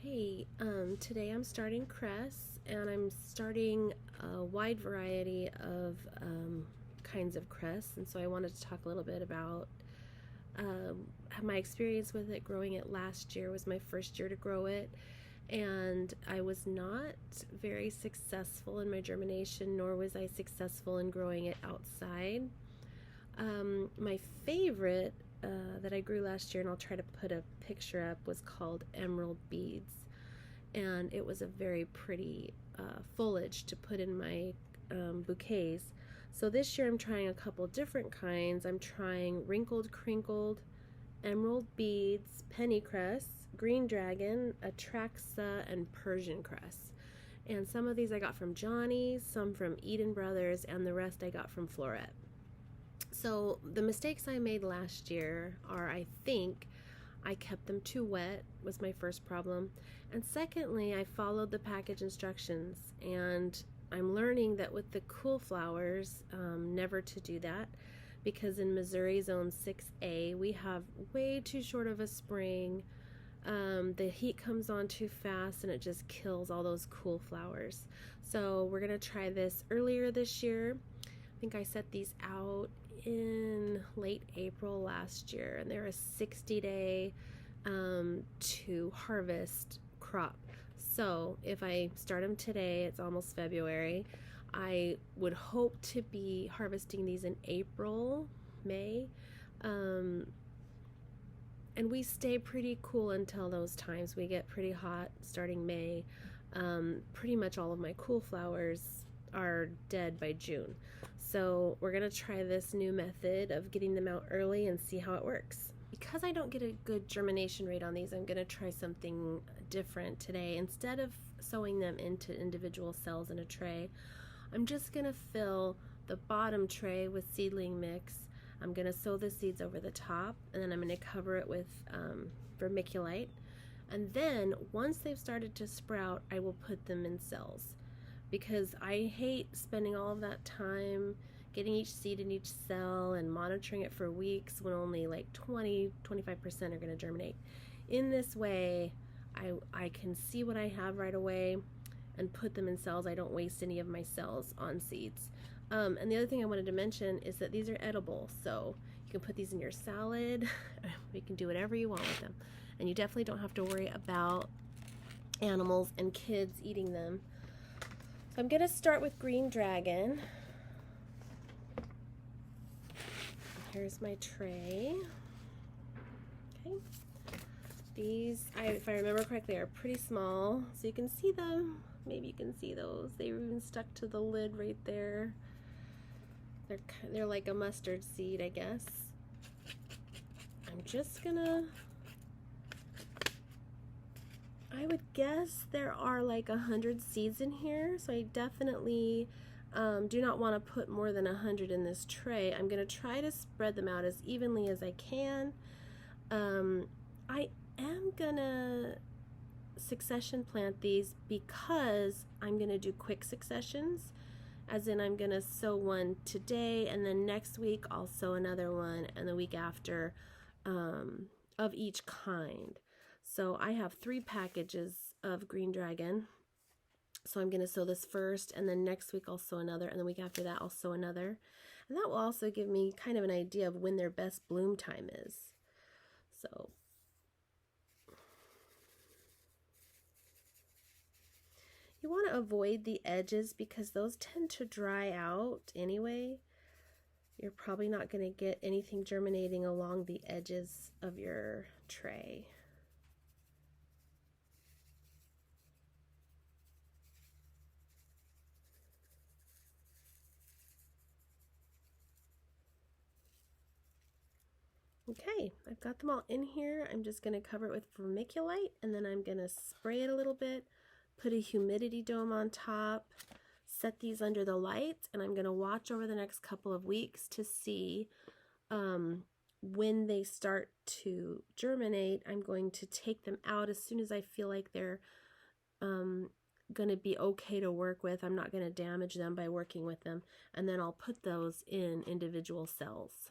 Hey, today I'm starting Cress, and I'm starting a wide variety of kinds of cress, and so I wanted to talk a little bit about my experience with it. Growing it last year was my first year to grow it, and I was not very successful in my germination, nor was I successful in growing it outside. My favorite that I grew last year, and I'll try to put a picture up, was called Emerald Beads, and it was a very pretty foliage to put in my bouquets. So this year I'm trying a couple different kinds. I'm trying Wrinkled Crinkled, Emerald Beads, Pennycress, Green Dragon, Atraxa, and Persian Cress. And some of these I got from Johnny's, some from Eden Brothers, and the rest I got from Floret. So the mistakes I made last year are, I think, I kept them too wet, was my first problem. And secondly, I followed the package instructions, and I'm learning that with the cool flowers, never to do that, because in Missouri Zone 6A, we have way too short of a spring. The heat comes on too fast and it just kills all those cool flowers. So we're gonna try this earlier this year. I think I set these out in late April last year, and they're a 60-day to harvest crop. So if I start them today, it's almost February. I would hope to be harvesting these in April, May, and we stay pretty cool until those times. We get pretty hot starting May. Pretty much all of my cool flowers are dead by June. So we're gonna try this new method of getting them out early and see how it works. Because I don't get a good germination rate on these, I'm gonna try something different today. Instead of sowing them into individual cells in a tray, I'm just gonna fill the bottom tray with seedling mix. I'm gonna sow the seeds over the top, and then I'm gonna cover it with vermiculite. And then once they've started to sprout, I will put them in cells, because I hate spending all of that time getting each seed in each cell and monitoring it for weeks when only like 20-25% are going to germinate. In this way, I can see what I have right away and put them in cells. I don't waste any of my cells on seeds. And the other thing I wanted to mention is that these are edible, so you can put these in your salad. You can do whatever you want with them, and you definitely don't have to worry about animals and kids eating them. So I'm going to start with Green Dragon. Here's my tray. Okay. These, if I remember correctly, are pretty small, so you can see them. Maybe you can see those. They were even stuck to the lid right there. They're like a mustard seed, I guess. I'm just gonna, I would guess there are like 100 seeds in here, so I definitely do not want to put more than 100 in this tray. I'm going to try to spread them out as evenly as I can. I am going to succession plant these because I'm going to do quick successions, as in I'm going to sow one today, and then next week I'll sow another one, and the week after, of each kind. So I have 3 packages of Green Dragon. So I'm going to sow this first, and then next week I'll sow another, and the week after that I'll sow another. And that will also give me kind of an idea of when their best bloom time is. So you want to avoid the edges because those tend to dry out anyway. You're probably not going to get anything germinating along the edges of your tray. Okay, I've got them all in here. I'm just going to cover it with vermiculite, and then I'm going to spray it a little bit, put a humidity dome on top, set these under the light, and I'm going to watch over the next couple of weeks to see when they start to germinate. I'm going to take them out as soon as I feel like they're going to be okay to work with. I'm not going to damage them by working with them, and then I'll put those in individual cells.